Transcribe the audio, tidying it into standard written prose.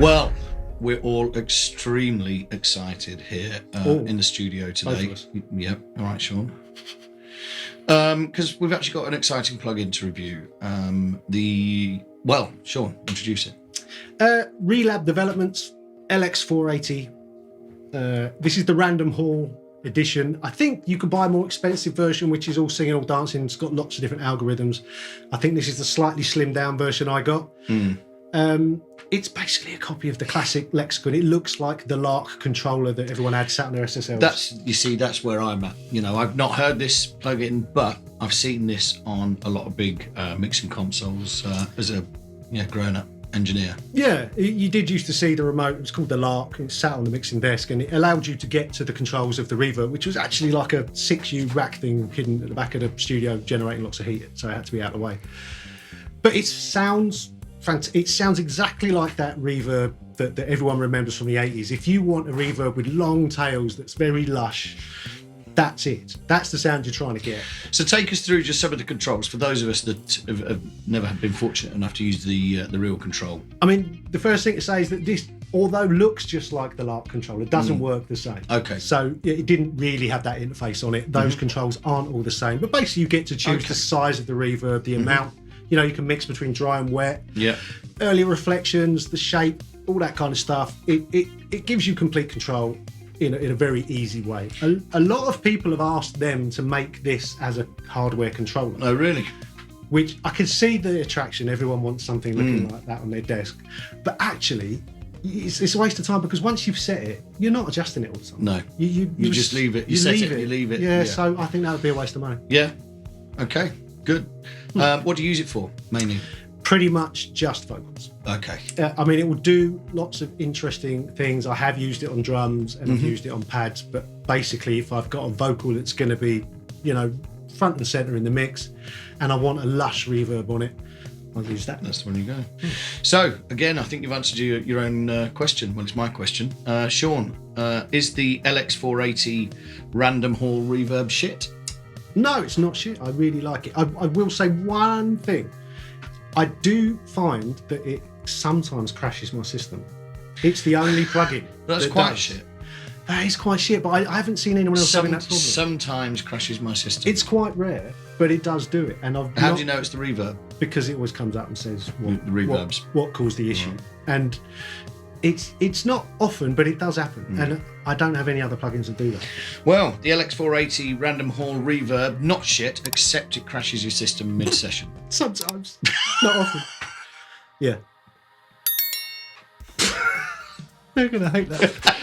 Well, we're all extremely excited here in the studio today. Yep. All right, Sean. Because we've actually got an exciting plugin to review. Sean, introduce it. Relab Developments Lx480. This is the Random Hall edition. I think you can buy a more expensive version, which is all singing, all dancing. It's got lots of different algorithms. I think this is the slightly slimmed down version I got. It's basically a copy of the classic Lexicon. It looks like the Lark controller that everyone had sat on their SSLs. That's where I'm at. You know, I've not heard this plugin, but I've seen this on a lot of big mixing consoles as a grown-up engineer. Yeah, you did used to see the remote. It was called the Lark. It sat on the mixing desk, and it allowed you to get to the controls of the reverb, which was actually like a 6U rack thing hidden at the back of the studio, generating lots of heat. So it had to be out of the way. But it sounds exactly like that reverb that everyone remembers from the 80s. If you want a reverb with long tails that's very lush, that's it. That's the sound you're trying to get. So take us through just some of the controls for those of us that have never been fortunate enough to use the real control. I mean, the first thing to say is that this, although looks just like the Lark controller, doesn't work the same. Okay. So it didn't really have that interface on it. Those controls aren't all the same. But basically you get to choose the size of the reverb, the amount. You know, you can mix between dry and wet. Yeah. Early reflections, the shape, all that kind of stuff. It gives you complete control in a very easy way. A lot of people have asked them to make this as a hardware controller. Oh, really? Which I can see the attraction. Everyone wants something looking like that on their desk. But actually, it's a waste of time, because once you've set it, you're not adjusting it all the time. No. You just leave it. You set it, you leave it. Yeah, so I think that would be a waste of money. Yeah. Okay, good. What do you use it for, mainly? Pretty much just vocals. Okay. I mean, it will do lots of interesting things. I have used it on drums and I've used it on pads, but basically if I've got a vocal that's going to be, front and center in the mix, and I want a lush reverb on it, I'll use that. That's the one you go. So, again, I think you've answered your own question. Well, it's my question. Sean, is the LX480 Random Hall reverb shit? No, it's not shit. I really like it. I will say one thing. I do find that it sometimes crashes my system. It's the only plugin. That's quite shit. That is quite shit, but I haven't seen anyone else having that problem. Sometimes crashes my system. It's quite rare, but it does do it. And How do you know it's the reverb? Because it always comes up and says the reverbs. What caused the issue. Right. And it's not often, but it does happen. And I don't have any other plugins that do that. Well, the LX480 Random Hall reverb, not shit, except it crashes your system mid-session. Sometimes. Not often. Yeah. They're going to hate that.